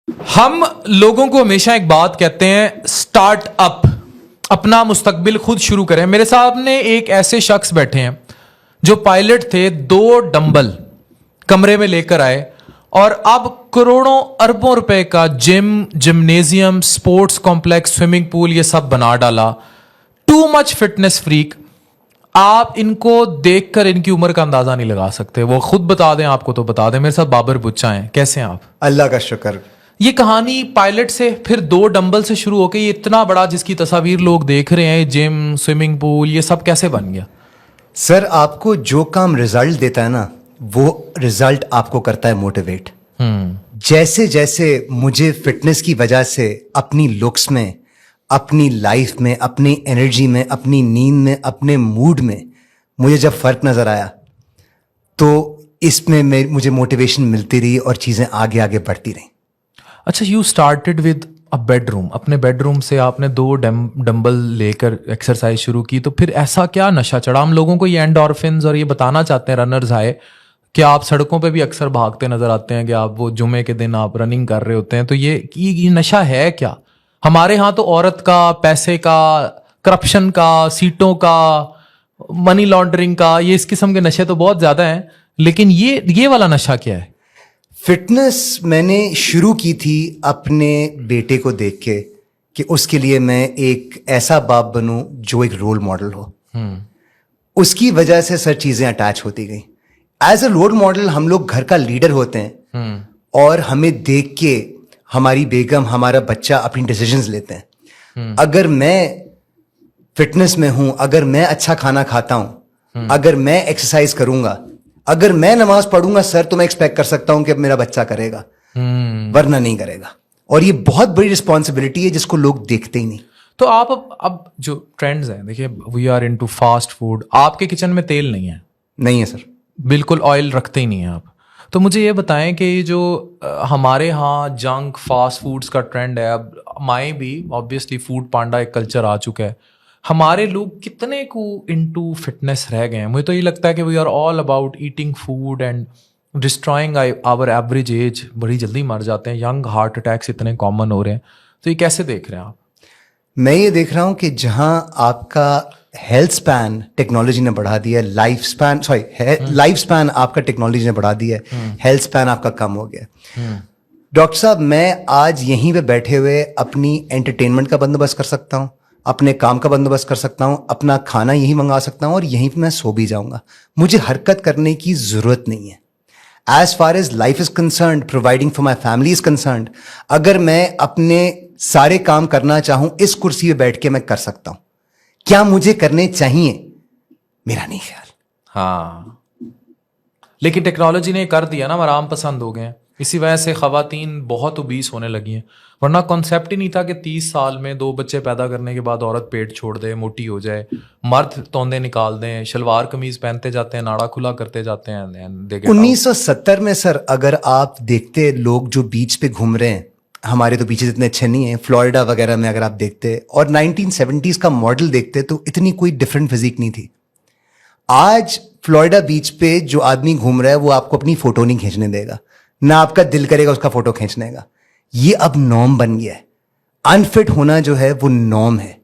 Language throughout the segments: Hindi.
हम लोगों को हमेशा एक बात कहते हैं, स्टार्ट अप, अपना मुस्तकबिल खुद शुरू करें। मेरे सामने एक ऐसे शख्स बैठे हैं जो पायलट थे, 2 डंबल कमरे में लेकर आए और अब करोड़ों अरबों रुपए का gym, gymnasium, sports complex, swimming pool, ये सब बना डाला। Too much fitness freak. आप इनको देखकर इनकी उम्र का अंदाजा नहीं लगा सकते। वो खुद बता दें आपको तो बता दें। मेरे साथ बाबर बुच्चा हैं। कैसे हैं आप? अल्लाह का शुक्र। ये कहानी पायलट से फिर 2 डंबल से शुरू होकर ये इतना बड़ा जिसकी तस्वीर लोग देख रहे हैं, जिम, स्विमिंग पूल, ये सब कैसे बन गया? सर, आपको जो काम रिजल्ट देता है ना, वो रिजल्ट आपको करता है मोटिवेट। जैसे जैसे मुझे फिटनेस की वजह से अपनी लुक्स में, अपनी लाइफ में, अपनी एनर्जी में, अपनी नींद में, अपने मूड में मुझे जब फर्क नजर आया तो इसमें मुझे मोटिवेशन मिलती रही और चीजें आगे आगे बढ़ती रही। अच्छा, you started with a bedroom. अपने बेडरूम से आपने 2 डंबल लेकर एक्सरसाइज शुरू की, तो फिर ऐसा क्या नशा चढ़ा? हम लोगों को ये एंडोर्फिन्स और ये बताना चाहते हैं रनर्स आए कि आप सड़कों पे भी अक्सर भागते नजर आते हैं, कि आप वो जुमे के दिन आप रनिंग कर रहे होते हैं, तो ये नशा है क्या? हमारे यहाँ तो औरत का, पैसे का, करप्शन का, सीटों का, मनी लॉन्ड्रिंग का, ये इस किस्म के नशे तो बहुत ज्यादा हैं, लेकिन ये वाला नशा क्या है? फिटनेस मैंने शुरू की थी अपने बेटे को देख के कि उसके लिए मैं एक ऐसा बाप बनूं जो एक रोल मॉडल हो। उसकी वजह से सर चीजें अटैच होती गई। एज अ रोल मॉडल हम लोग घर का लीडर होते हैं और हमें देख के हमारी बेगम, हमारा बच्चा अपनी डिसीजंस लेते हैं। अगर मैं फिटनेस में हूं, अगर मैं अच्छा खाना खाता हूं, अगर मैं एक्सरसाइज करूंगा, अगर मैं नमाज पढ़ूंगा सर, तो मैं एक्सपेक्ट कर सकता हूं कि अब मेरा बच्चा करेगा, वरना नहीं करेगा। और ये बहुत बड़ी रिस्पॉन्सिबिलिटी है जिसको लोग देखते ही नहीं। तो आप अब जो ट्रेंड्स हैं, देखिए, we are into fast food. आपके किचन में तेल नहीं है? नहीं है सर, बिल्कुल ऑयल रखते ही नहीं हैं आप। तो मुझे ये बताएं कि ये जो हमारे यहाँ जंक फास्ट फूड्स का ट्रेंड है, अब हमारे भी ऑब्वियसली फूड पांडा एक कल्चर आ चुका है, हमारे लोग कितने को इनटू फिटनेस रह गए हैं? मुझे तो ये लगता है कि we are all about eating food and destroying our average age. बड़ी जल्दी मर जाते हैं, यंग हार्ट अटैक्स इतने कॉमन हो रहे हैं। तो ये कैसे देख रहे हैं आप? मैं ये देख रहा हूं कि जहां आपका हेल्थ स्पैन टेक्नोलॉजी ने बढ़ा दिया है, लाइफ स्पैन आपका टेक्नोलॉजी ने बढ़ा दिया है, हेल्थ स्पैन आपका कम हो गया। डॉक्टर साहब, मैं आज यहीं पे बैठे हुए अपनी एंटरटेनमेंट का बंदोबस्त कर सकता हूं, अपने काम का बंदोबस्त कर सकता हूं, अपना खाना यहीं मंगा सकता हूं और यहीं पे मैं सो भी जाऊंगा। मुझे हरकत करने की जरूरत नहीं है। As far as life is concerned, providing for my family is concerned, अगर मैं अपने सारे काम करना चाहूं इस कुर्सी पे बैठ के मैं कर सकता हूं। क्या मुझे करने चाहिए? मेरा नहीं ख्याल। हाँ, लेकिन टेक्नोलॉजी ने कर दिया ना, हम आराम पसंद हो गए हैं। इसी वजह से खवातीन बहुत ओबीस होने लगी हैं। वरना कॉन्सेप्ट ही नहीं था कि 30 साल में 2 बच्चे पैदा करने के बाद औरत पेट छोड़ दे, मोटी हो जाए, मर्द तोंदे निकाल दें, शलवार कमीज पहनते जाते हैं, नाड़ा खुला करते जाते हैं। 1970 में सर, अगर आप देखते लोग जो बीच पे घूम रहे हैं, हमारे तो बीचेस इतने अच्छे नहीं हैं, फ्लोरिडा वगैरह में अगर आप देखते और 1970s का मॉडल देखते तो इतनी कोई डिफरेंट फिजिक नहीं थी। आज फ्लोरिडा बीच पे जो आदमी घूम रहा है वो आपको अपनी फोटो नहीं खींचने देगा, ना आपका दिल करेगा उसका फोटो खींचने का। ये अब नॉर्म बन गया है। अनफिट होना जो है वो नॉर्म है।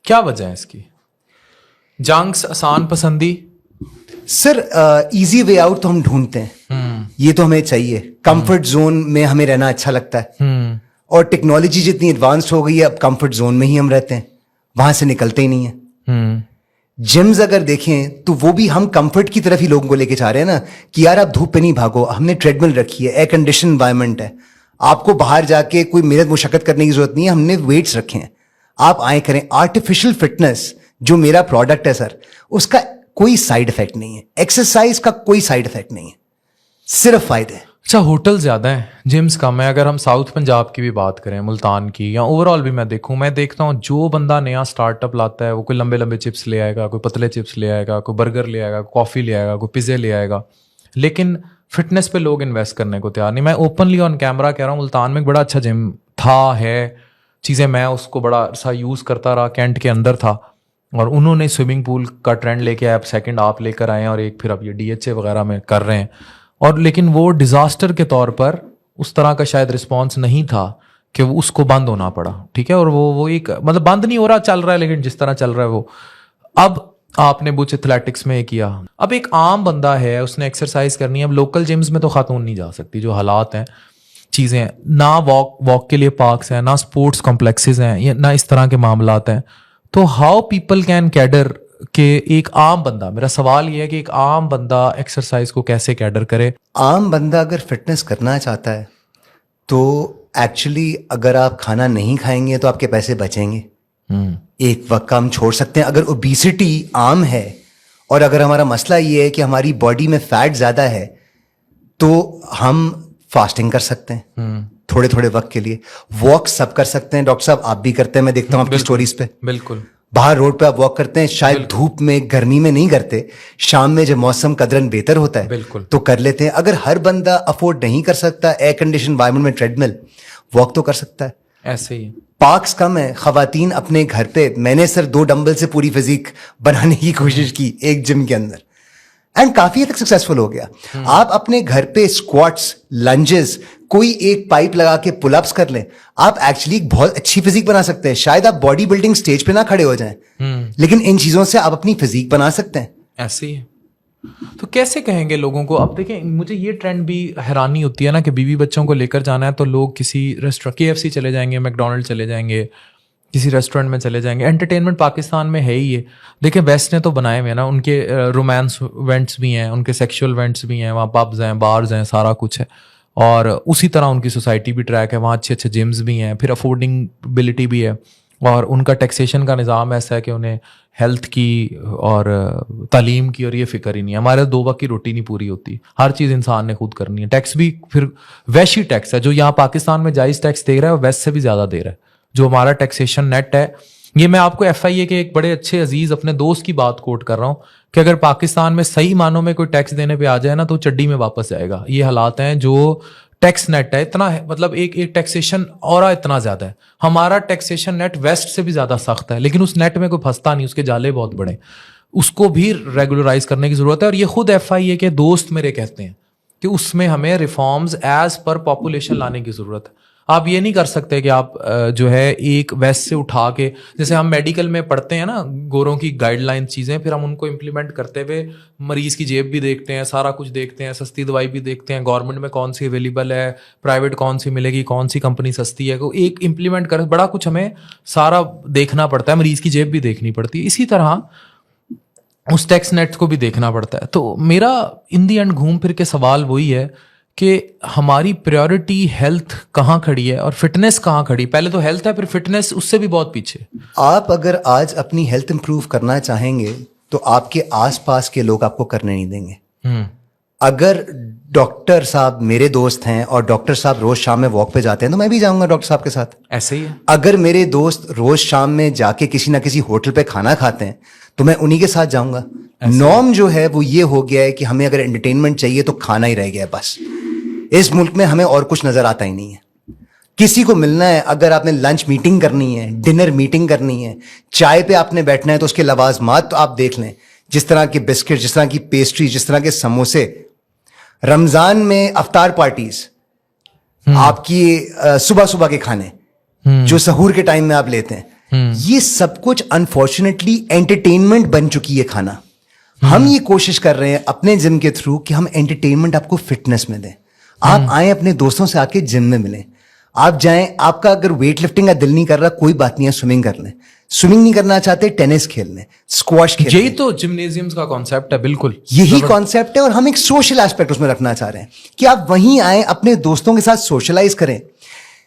क्या वजह है इसकी? जंक्स, आसान पसंदी? सर, इजी वे आउट तो हम ढूंढते हैं, ये तो हमें चाहिए। कंफर्ट जोन में हमें रहना अच्छा लगता है और टेक्नोलॉजी जितनी एडवांस हो गई है, अब कंफर्ट जोन में ही हम रहते हैं, वहां से निकलते ही नहीं है। जिम्स अगर देखें तो वो भी हम कंफर्ट की तरफ ही लोगों को लेके जा रहे हैं ना, कि यार आप धूप पे नहीं भागो, हमने ट्रेडमिल रखी है, एयर कंडीशन एनवायरनमेंट है, आपको बाहर जाके कोई मेहनत मुशक्कत करने की जरूरत नहीं है, हमने वेट्स रखे हैं, आप आए करें। आर्टिफिशियल फिटनेस जो मेरा प्रोडक्ट है सर, उसका कोई साइड इफेक्ट नहीं है, एक्सरसाइज का कोई साइड इफेक्ट नहीं है, सिर्फ फायदे। अच्छा, होटल ज़्यादा है, जिम्स कम है। अगर हम साउथ पंजाब की भी बात करें, मुल्तान की, या ओवरऑल भी मैं देखता हूँ जो बंदा नया स्टार्टअप लाता है वो कोई लंबे लंबे चिप्स ले आएगा, कोई पतले चिप्स ले आएगा, कोई बर्गर ले आएगा, कॉफ़ी ले आएगा, कोई पिज़्ज़े ले आएगा, लेकिन फिटनेस पे लोग इन्वेस्ट करने को तैयार नहीं। मैं ओपनली ऑन कैमरा कह रहा हूँ, मुल्तान में एक बड़ा अच्छा जिम था, है चीज़ें, मैं उसको बड़ा सा यूज़ करता रहा, कैंट के अंदर था, और उन्होंने स्विमिंग पूल का ट्रेंड लेके आए, अब सेकंड आप लेकर आए हैं और एक फिर अब ये DHA वगैरह में कर रहे हैं। और लेकिन वो डिज़ास्टर के तौर पर उस तरह का शायद रिस्पॉन्स नहीं था कि वो उसको बंद होना पड़ा, ठीक है। और वो एक मतलब बंद नहीं हो रहा, चल रहा है, लेकिन जिस तरह चल रहा है वो। अब आपने बुच एथलेटिक्स में किया, अब एक आम बंदा है, उसने एक्सरसाइज करनी है। अब लोकल जिम्स में तो खातून नहीं जा सकती, जो हालात हैं, चीज़ें हैं ना, वॉक के लिए पार्क्स हैं ना, स्पोर्ट्स कॉम्प्लेक्सेस हैं ना, इस तरह के मामलात हैं। तो हाउ पीपल कैन कैडर के एक आम बंदा, मेरा सवाल ये है कि एक आम बंदा एक्सरसाइज को कैसे कैडर करे? आम बंदा अगर फिटनेस करना चाहता है तो एक्चुअली अगर आप खाना नहीं खाएंगे तो आपके पैसे बचेंगे। एक वक्त का हम छोड़ सकते हैं। अगर ओबेसिटी आम है और अगर हमारा मसला ये है कि हमारी बॉडी में फैट ज्यादा है तो हम फास्टिंग कर सकते हैं थोड़े थोड़े वक्त के लिए। वॉक सब कर सकते हैं, डॉक्टर साहब आप भी करते हैं, मैं देखता हूँ आपकी स्टोरीज पे। बिल्कुल, बाहर रोड पे आप वॉक करते हैं, शायद धूप में गर्मी में नहीं करते, शाम में जब मौसम कदरन बेहतर होता है बिल्कुल, तो कर लेते हैं। अगर हर बंदा अफोर्ड नहीं कर सकता एयर कंडीशन एनवायरनमेंट में ट्रेडमिल, वॉक तो कर सकता है। ऐसे ही पार्क्स कम है, खवातीन अपने घर पे, मैंने सर 2 डंबल से पूरी फिजिक बनाने की कोशिश की एक जिम के अंदर एंड काफी हद तक सक्सेसफुल हो गया। आप अपने घर पे स्क्वाट्स, लंजेस, कोई एक पाइप लगा के पुलअप्स कर लें, आप एक्चुअली एक बहुत अच्छी फिजिक बना सकते हैं। शायद आप बॉडी बिल्डिंग स्टेज पे ना खड़े हो जाएं, लेकिन इन चीजों से आप अपनी फिजिक बना सकते हैं। ऐसे ही है। तो कैसे कहेंगे लोगों को? अब देखें, मुझे ये ट्रेंड भी हैरानी होती है ना कि बीवी बच्चों को लेकर जाना है तो लोग किसी रेस्टोरेंट, KFC चले जाएंगे, मैकडोनल्ड चले जाएंगे, किसी रेस्टोरेंट में चले जाएंगे। एंटरटेनमेंट पाकिस्तान में है ही ये। देखिए वेस्ट ने तो बनाए हुए हैं ना, उनके रोमांस इवेंट्स भी हैं, उनके सेक्सुअल इवेंट्स भी हैं, वहाँ पब्स हैं, बार्स हैं, सारा कुछ है। और उसी तरह उनकी सोसाइटी भी ट्रैक है, वहाँ अच्छे अच्छे जिम्स भी हैं, फिर अफोर्डिंगबिलिटी भी है। और उनका टैक्सेशन का निज़ाम ऐसा है कि उन्हें हेल्थ की और तालीम की और ये फिक्र ही नहीं है। हमारे 2 वक्त की रोटी नहीं पूरी होती, हर चीज़ इंसान ने खुद करनी है। टैक्स भी फिर वैशी टैक्स है, जो यहाँ पाकिस्तान में जायज़ टैक्स दे रहा है वो वेस्ट से भी ज़्यादा दे रहा है। जो हमारा टैक्सेशन नेट है, ये मैं आपको FIA के एक बड़े अच्छे अजीज अपने दोस्त की बात कोट कर रहा हूँ कि अगर पाकिस्तान में सही मानों में कोई टैक्स देने पे आ जाए ना तो चड्डी में वापस जाएगा। ये हालात हैं, जो टैक्स नेट है इतना है, मतलब एक टैक्सेशन और इतना ज्यादा है। हमारा टैक्सेशन नेट वेस्ट से भी ज्यादा सख्त है, लेकिन उस नेट में कोई फंसता नहीं, उसके जाले बहुत बड़े, उसको भी रेगुलराइज करने की जरूरत है। और ये खुद FIA के दोस्त मेरे कहते हैं कि उसमें हमें रिफॉर्म्स एज पर पॉपुलेशन लाने की जरूरत है। आप ये नहीं कर सकते कि आप जो है एक वेस्ट से उठा के, जैसे हम मेडिकल में पढ़ते हैं ना गोरों की गाइडलाइन चीज़ें, फिर हम उनको इम्प्लीमेंट करते हुए मरीज की जेब भी देखते हैं, सारा कुछ देखते हैं, सस्ती दवाई भी देखते हैं, गवर्नमेंट में कौन सी अवेलेबल है, प्राइवेट कौन सी मिलेगी, कौन सी कंपनी सस्ती है, एक इम्प्लीमेंट कर, बड़ा कुछ हमें सारा देखना पड़ता है, मरीज की जेब भी देखनी पड़ती है। इसी तरह उस टैक्स नेट को भी देखना पड़ता है। तो मेरा इन दी एंड घूम फिर के सवाल वही है कि हमारी प्रायोरिटी हेल्थ कहाँ खड़ी है और फिटनेस कहाँ खड़ी? पहले तो हेल्थ है, फिर फिटनेस उससे भी बहुत पीछे। आप अगर आज अपनी हेल्थ इंप्रूव करना चाहेंगे तो आपके आसपास के लोग आपको करने नहीं देंगे। अगर डॉक्टर साहब मेरे दोस्त हैं और डॉक्टर साहब रोज शाम में वॉक पे जाते हैं तो मैं भी जाऊंगा डॉक्टर साहब के साथ। ऐसे ही है। अगर मेरे दोस्त रोज शाम में जाके किसी ना किसी होटल पे खाना खाते हैं तो मैं उन्हीं के साथ जाऊंगा। नॉर्म जो है वो ये हो गया है कि हमें अगर एंटरटेनमेंट चाहिए तो खाना ही रह गया है बस। इस मुल्क में हमें और कुछ नजर आता ही नहीं है। किसी को मिलना है, अगर आपने लंच मीटिंग करनी है, डिनर मीटिंग करनी है, चाय पे आपने बैठना है तो उसके लवाजमात तो आप देख लें, जिस तरह के बिस्किट, जिस तरह की पेस्ट्री, जिस तरह के समोसे, रमजान में अफ्तार पार्टीज, आपकी सुबह सुबह के खाने जो सहूर के टाइम में आप लेते हैं, ये सब कुछ अनफॉर्चुनेटली एंटरटेनमेंट बन चुकी है खाना। हम ये कोशिश कर रहे हैं अपने जिम के थ्रू कि हम एंटरटेनमेंट आपको फिटनेस में दें। आप आए अपने दोस्तों से आके जिम में मिलें, आप जाएं, आपका अगर वेट लिफ्टिंग का दिल नहीं कर रहा कोई बात नहीं है, स्विमिंग कर लें, स्विमिंग नहीं करना चाहते टेनिस खेल लें, स्क्वॉश खेल लें। यही तो जिम्नेजियम्स का कॉन्सेप्ट है। बिल्कुल यही कॉन्सेप्ट है और हम एक सोशल एस्पेक्ट उसमें रखना चाह रहे हैं कि आप वहीं आए, अपने दोस्तों के साथ सोशलाइज करें।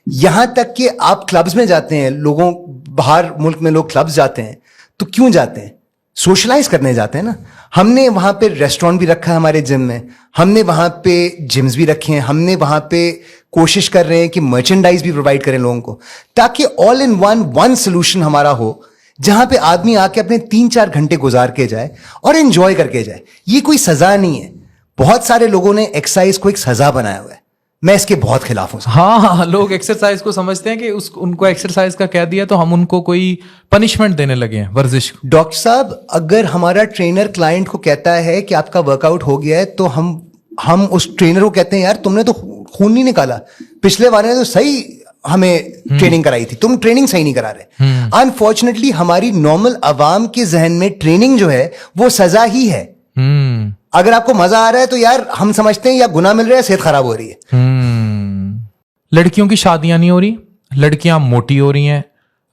यहां तक कि आप क्लब्स में जाते हैं, लोगों बाहर मुल्क में लोग क्लब्स जाते हैं तो क्यों जाते हैं? सोशलाइज करने जाते हैं ना। हमने वहां पे रेस्टोरेंट भी रखा है हमारे जिम में, हमने वहां पे जिम्स भी रखे हैं, हमने वहां पे कोशिश कर रहे हैं कि मर्चेंडाइज भी प्रोवाइड करें लोगों को, ताकि ऑल इन वन सोल्यूशन हमारा हो जहां पे आदमी आके अपने 3-4 घंटे गुजार के जाए और एंजॉय करके जाए। ये कोई सजा नहीं है। बहुत सारे लोगों ने एक्सरसाइज को एक सजा बनाया हुआ है, मैं इसके बहुत खिलाफ हूं। हाँ, लोग एक्सरसाइज को समझते हैं कि उनको एक्सरसाइज का कह दिया तो हम उनको कोई पनिशमेंट देने लगे हैं, वर्जिश। डॉक्टर साहब, अगर हमारा ट्रेनर क्लाइंट को कहता है कि आपका वर्कआउट हो गया है तो हम उस ट्रेनर को कहते हैं यार तुमने तो खून नहीं निकाला, पिछले वाले ने तो सही हमें ट्रेनिंग कराई थी, तुम ट्रेनिंग सही नहीं करा रहे। अनफॉर्चुनेटली हमारी नॉर्मल अवाम के जहन में ट्रेनिंग जो है वो सजा ही है। अगर आपको मजा आ रहा है तो यार हम समझते हैं या गुनाह मिल रहा है, सेहत खराब हो रही है। लड़कियों की शादियां नहीं हो रही, लड़कियां मोटी हो रही हैं,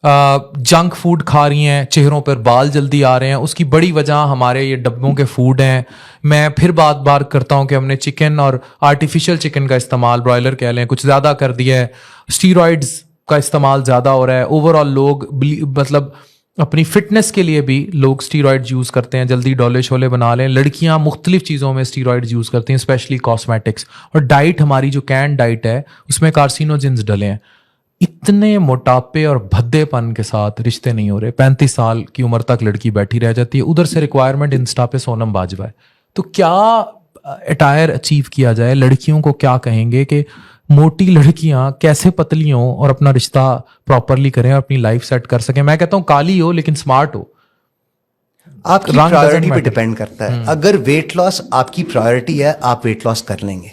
जंक फूड खा रही हैं, चेहरों पर बाल जल्दी आ रहे हैं। उसकी बड़ी वजह हमारे ये डब्बों के फूड हैं। मैं फिर बार करता हूं कि हमने चिकन और आर्टिफिशियल चिकन का इस्तेमाल, ब्रॉयलर कह लें, कुछ ज़्यादा कर दिया है। स्टीरॉइड्स का इस्तेमाल ज़्यादा हो रहा है। ओवरऑल लोग मतलब अपनी फिटनेस के लिए भी लोग स्टीरॉइड्स यूज़ करते हैं, जल्दी डोले शोले बना लें। लड़कियां मुख्तलिफ चीज़ों में स्टीरॉइड्स यूज़ करती हैं, स्पेशली कॉस्मेटिक्स। और डाइट हमारी जो कैन डाइट है उसमें कार्सिनोजेंस डले हैं। इतने मोटापे और भद्देपन के साथ रिश्ते नहीं हो रहे। 35 साल की उम्र तक लड़की बैठी रह जाती है। उधर से रिक्वायरमेंट इंस्टा पे सोनम बाजवा है। तो क्या अटायर अचीव किया जाए? लड़कियों को क्या कहेंगे कि मोटी लड़कियां कैसे पतली हों और अपना रिश्ता प्रॉपरली करें और अपनी लाइफ सेट कर सकें? मैं कहता हूं काली हो लेकिन स्मार्ट हो। आपकी प्रायोरिटी पे डिपेंड करता है। अगर वेट लॉस आपकी प्रायोरिटी है, आप वेट लॉस कर लेंगे।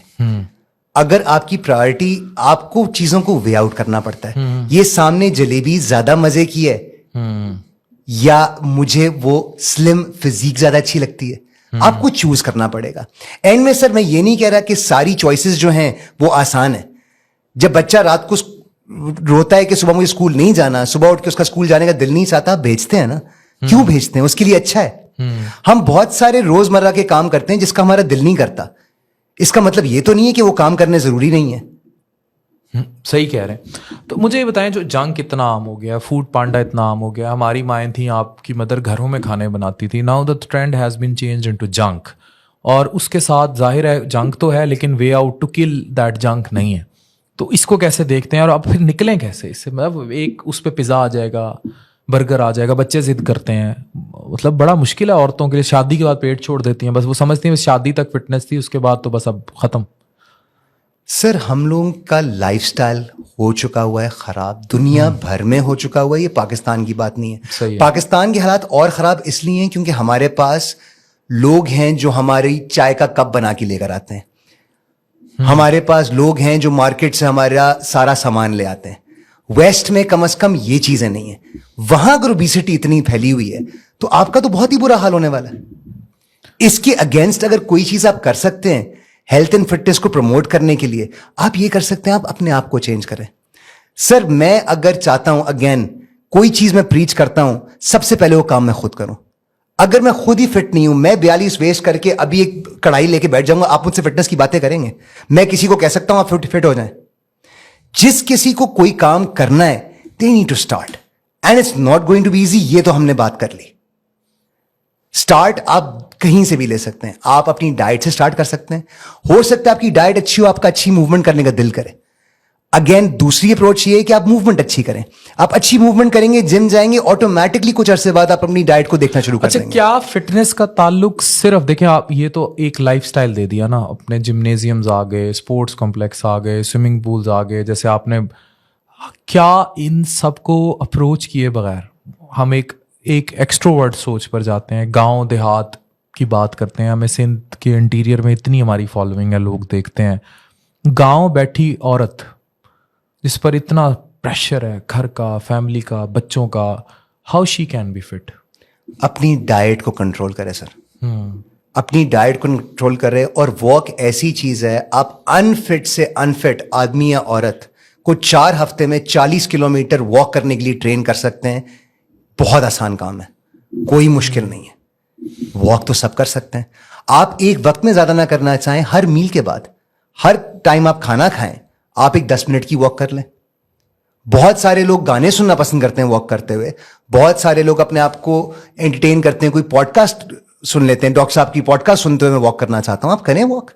अगर आपकी प्रायोरिटी, आपको चीजों को वे आउट करना पड़ता है, ये सामने जलेबी ज्यादा मजे की है या मुझे वो स्लिम फिजिक ज्यादा अच्छी लगती है, आपको चूज करना पड़ेगा। एंड में सर मैं ये नहीं कह रहा कि सारी चॉइसेस जो हैं वो आसान है। जब बच्चा रात को रोता है कि सुबह मुझे स्कूल नहीं जाना, सुबह उठ के उसका स्कूल जाने का दिल नहीं चाहता, भेजते हैं ना। क्यों भेजते हैं? उसके लिए अच्छा है। हम बहुत सारे रोजमर्रा के काम करते हैं जिसका हमारा दिल नहीं करता। इसका मतलब ये तो नहीं है कि वो काम करने जरूरी नहीं है। सही कह रहे हैं। तो मुझे ये बताएं, जो जंक इतना आम हो गया, फूड पांडा इतना आम हो गया, हमारी माएँ थी, आपकी मदर घरों में खाने बनाती थी। Now the trend has been changed into junk. और उसके साथ जाहिर है जंक तो है लेकिन way out to kill that junk नहीं है। तो इसको कैसे देखते हैं और अब फिर निकलें कैसे इससे? मतलब एक उस पर पिज़्ज़ा आ जाएगा, बर्गर आ जाएगा, बच्चे जिद करते हैं। मतलब बड़ा मुश्किल है औरतों के लिए। शादी के बाद पेट छोड़ देती हैं, बस वो समझती हैं शादी तक फिटनेस थी, उसके बाद तो बस अब खत्म। सर हम लोगों का लाइफस्टाइल हो चुका हुआ है खराब, दुनिया भर में हो चुका हुआ है। ये पाकिस्तान की बात नहीं है। पाकिस्तान के हालात और खराब इसलिए हैं क्योंकि हमारे पास लोग हैं जो हमारी चाय का कप बना के लेकर आते हैं। हमारे पास लोग हैं जो मार्केट से हमारा सारा सामान ले आते हैं। वेस्ट में कम से कम ये चीजें नहीं है। वहां अगर ओबेसिटी इतनी फैली हुई है तो आपका तो बहुत ही बुरा हाल होने वाला है। इसके अगेंस्ट अगर कोई चीज आप कर सकते हैं हेल्थ एंड फिटनेस को प्रमोट करने के लिए, आप ये कर सकते हैं, आप अपने आप को चेंज करें। सर मैं अगर चाहता हूं, अगेन कोई चीज मैं प्रीच करता हूं, सबसे पहले वो काम मैं खुद करूं। अगर मैं खुद ही फिट नहीं हूं, मैं 42 वेस्ट करके अभी एक कढ़ाई लेके बैठ जाऊंगा, आप मुझसे फिटनेस की बातें करेंगे? मैं किसी को कह सकता हूं आप फिट हो जाएं? जिस किसी को कोई काम करना है, they need to start and it's not going to be easy. ये तो हमने बात कर ली। स्टार्ट आप कहीं से भी ले सकते हैं। आप अपनी डाइट से स्टार्ट कर सकते हैं। हो सकता है आपकी डाइट अच्छी हो, आपका अच्छी मूवमेंट करने का दिल करे। अगेन दूसरी अप्रोच ये है कि आप मूवमेंट अच्छी करें। आप अच्छी मूवमेंट करेंगे, जिम जाएंगे, ऑटोमेटिकली कुछ अरसे बाद आप अपनी डाइट को देखना शुरू कर देंगे। अच्छा, क्या फिटनेस का ताल्लुक सिर्फ, देखें आप ये तो एक लाइफस्टाइल दे दिया ना, अपने जिम्नेजियम्स आ गए, स्पोर्ट्स कॉम्प्लेक्स आ गए, स्विमिंग पूल्स आ गए, जैसे आपने, क्या इन सबको अप्रोच किए बगैर हम एक एक्सट्रोवर्ट सोच पर जाते हैं? गांव देहात की बात करते हैं, हमें सिंध के इंटीरियर में इतनी हमारी फॉलोइंग है, लोग देखते हैं गांव बैठी औरत जिस पर इतना प्रेशर है, घर का, फैमिली का, बच्चों का, how she can be fit? अपनी डाइट को कंट्रोल करे सर। अपनी डाइट को कंट्रोल करे। और वॉक ऐसी चीज है, आप अनफिट से अनफिट आदमी या औरत को 4 हफ्ते में 40 किलोमीटर वॉक करने के लिए ट्रेन कर सकते हैं। बहुत आसान काम है, कोई मुश्किल नहीं है। वॉक तो सब कर सकते हैं। आप एक वक्त में ज्यादा ना करना चाहें, हर मील के बाद, हर टाइम आप खाना खाएं, आप एक 10 मिनट की वॉक कर लें। बहुत सारे लोग गाने सुनना पसंद करते हैं वॉक करते हुए। बहुत सारे लोग अपने आप को एंटरटेन करते हैं, कोई पॉडकास्ट सुन लेते हैं। डॉक्टर साहब की पॉडकास्ट सुनते हुए मैं वॉक करना चाहता हूं, आप करें वॉक।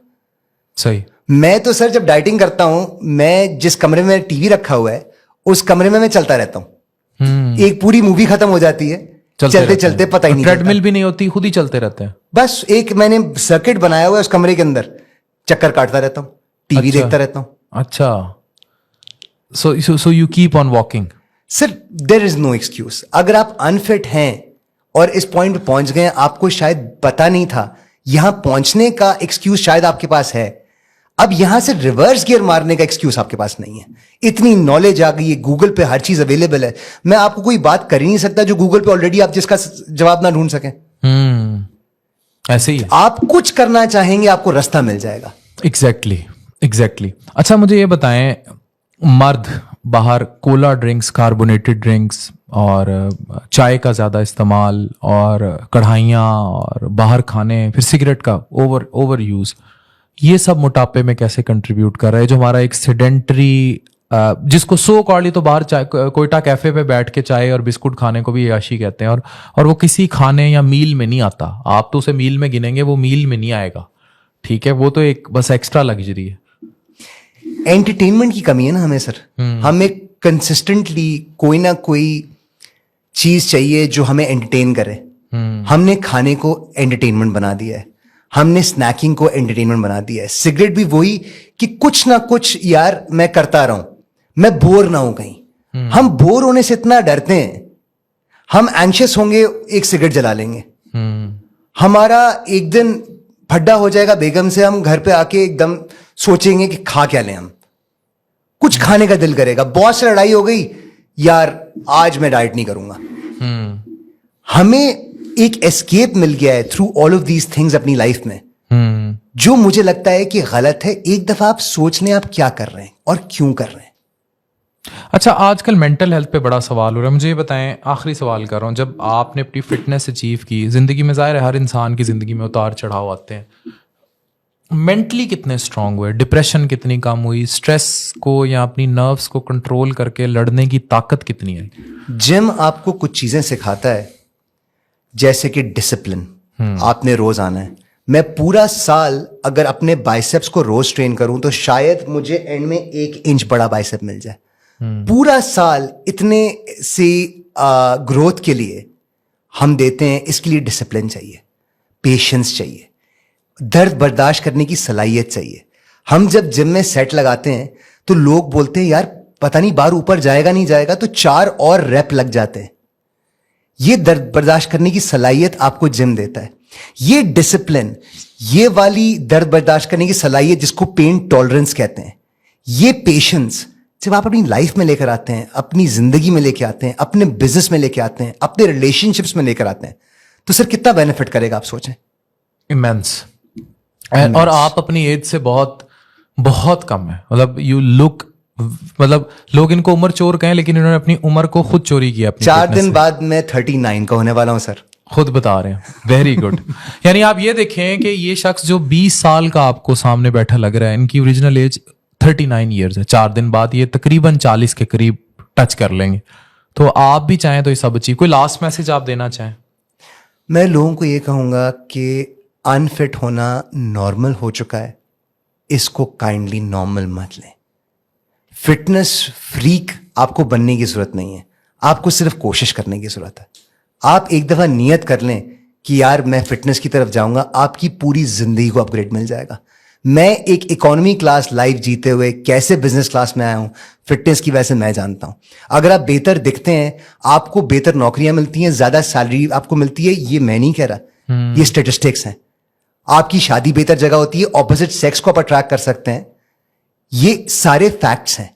सही। मैं तो सर जब डाइटिंग करता हूं, मैं जिस कमरे में टीवी रखा हुआ है उस कमरे में मैं चलता रहता हूं। एक पूरी मूवी खत्म हो जाती है, चलते चलते पता ही नहीं चलता। ट्रेडमिल भी नहीं होती, खुद ही चलते रहते हैं। बस एक मैंने सर्किट बनाया हुआ है उस कमरे के अंदर, चक्कर काटता रहता हूं, टीवी देखता रहता हूं। अच्छा, so you keep on walking? Sir there is no excuse. अगर आप अनफिट हैं और इस पॉइंट पे पहुंच गए, आपको शायद पता नहीं था, यहां पहुंचने का एक्सक्यूज शायद आपके पास है। अब यहां से रिवर्स गियर मारने का एक्सक्यूज आपके पास नहीं है। इतनी नॉलेज आ गई है, गूगल पे हर चीज अवेलेबल है। मैं आपको कोई बात कर ही नहीं सकता जो गूगल पे ऑलरेडी आप जिसका जवाब ना ढूंढ सकें। ऐसे ही है। आप कुछ करना चाहेंगे, आपको रास्ता मिल जाएगा। एग्जैक्टली। अच्छा, मुझे ये बताएं, मर्द बाहर कोला ड्रिंक्स, कार्बोनेटेड ड्रिंक्स और चाय का ज़्यादा इस्तेमाल और कढ़ाइयाँ और बाहर खाने, फिर सिगरेट का ओवर यूज़, ये सब मोटापे में कैसे कंट्रीब्यूट कर रहा है? जो हमारा एक सेडेंटरी, जिसको सो कॉली तो बाहर चाय, कोयटा कैफे पे बैठ के चाय और बिस्कुट खाने को भी याशी कहते हैं, और वो किसी खाने या मील में नहीं आता। आप तो उसे मील में गिनेंगे, वो मील में नहीं आएगा। ठीक है, वो तो एक बस एक्स्ट्रा लग्जरी है। एंटरटेनमेंट की कमी है ना हमें सर। हमें कंसिस्टेंटली कोई ना कोई चीज चाहिए जो हमें एंटरटेन करे। हमने खाने को एंटरटेनमेंट बना दिया है, हमने स्नैकिंग को एंटरटेनमेंट बना दिया है। सिगरेट भी वही कि कुछ ना कुछ यार मैं करता रहूं, मैं बोर ना हूं कहीं। हम बोर होने से इतना डरते हैं, हम एंशियस होंगे, एक सिगरेट जला लेंगे। हमारा एक दिन फड्डा हो जाएगा बेगम से, हम घर पे आके एकदम सोचेंगे कि खा क्या लें। हम कुछ खाने का दिल करेगा, बॉस से लड़ाई हो गई, यार आज मैं डाइट नहीं करूंगा। हमें एक एस्केप मिल गया है through all of these things अपनी लाइफ में, जो मुझे लगता है कि गलत है। एक दफा आप सोच लें आप क्या कर रहे हैं और क्यों कर रहे हैं। अच्छा, आजकल मेंटल हेल्थ पे बड़ा सवाल हो रहा है। मुझे ये बताएं, आखिरी सवाल कर रहा हूँ, जब आपने अपनी फिटनेस अचीव की, जिंदगी में ज़ाहिर है हर इंसान की जिंदगी में उतार चढ़ाव आते हैं, मेंटली कितने स्ट्रांग हुए? डिप्रेशन कितनी कम हुई? स्ट्रेस को या अपनी नर्व्स को कंट्रोल करके लड़ने की ताकत कितनी है? जिम आपको कुछ चीजें सिखाता है, जैसे कि डिसिप्लिन। आपने रोज आना है। मैं पूरा साल अगर अपने बाइसेप्स को रोज ट्रेन करूं तो शायद मुझे एंड में 1 इंच बड़ा बाइसेप मिल जाए। पूरा साल इतने से ग्रोथ के लिए हम देते हैं। इसके लिए डिसिप्लिन चाहिए, पेशेंस चाहिए, दर्द बर्दाश्त करने की सलाहियत चाहिए। हम जब जिम में सेट लगाते हैं तो लोग बोलते हैं यार पता नहीं बार ऊपर जाएगा नहीं जाएगा, तो 4 और रैप लग जाते हैं। ये दर्द बर्दाश्त करने की सलाहियत आपको जिम देता है। ये डिसिप्लिन, ये वाली दर्द बर्दाश्त करने की सलाहियत जिसको पेन टॉलरेंस कहते हैं, ये पेशेंस जब आप अपनी लाइफ में लेकर आते हैं, अपनी जिंदगी में लेकर आते हैं, अपने बिजनेस में लेकर आते हैं, अपने रिलेशनशिप्स में लेकर आते हैं, तो सर कितना बेनिफिट करेगा आप सोचें। इमेंस। और आप अपनी एज से बहुत बहुत कम है। मतलब यू लुक, मतलब लोग इनको उम्र चोर कहें, लेकिन इन्होंने अपनी उम्र को खुद चोरी किया। 4 दिन बाद मैं 39 का होने वाला हूं सर। खुद बता रहे हैं, वेरी गुड। यानी आप ये देखें कि ये शख्स जो 20 साल का आपको सामने बैठा लग रहा है, इनकी ओरिजिनल एज 39 ईयर्स है। 4 दिन बाद ये तकरीबन 40 के करीब टच कर लेंगे। तो आप भी चाहें तो ये सब अचीव। कोई लास्ट मैसेज आप देना चाहें? मैं लोगों को ये कहूंगा कि अनफिट होना नॉर्मल हो चुका है, इसको काइंडली नॉर्मल मत लें। फिटनेस फ्रीक आपको बनने की जरूरत नहीं है, आपको सिर्फ कोशिश करने की जरूरत है। आप एक दफा नियत कर लें कि यार मैं फिटनेस की तरफ जाऊंगा, आपकी पूरी जिंदगी को अपग्रेड मिल जाएगा। मैं एक इकोनॉमी क्लास लाइफ जीते हुए कैसे बिजनेस क्लास में आया हूं, फिटनेस की वजह से मैं जानता हूं। अगर आप बेहतर दिखते हैं, आपको बेहतर नौकरियां मिलती हैं, ज्यादा सैलरी आपको मिलती है, ये मैं नहीं कह रहा, ये स्टेटिस्टिक्स हैं। आपकी शादी बेहतर जगह होती है, ऑपोजिट सेक्स को आप अट्रैक्ट कर सकते हैं, ये सारे फैक्ट्स हैं।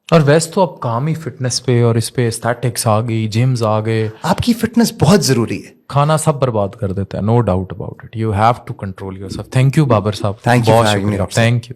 और वैसे तो अब काम ही फिटनेस पे और इस पे एस्थेटिक्स आ गई, जिम्स आ गए। आपकी फिटनेस बहुत जरूरी है। खाना सब बर्बाद कर देता है, no doubt about it. You have to control yourself. Thank you Babar साहब, Thank you for बहुत having me, शुक्रिया। Dr. Thank you.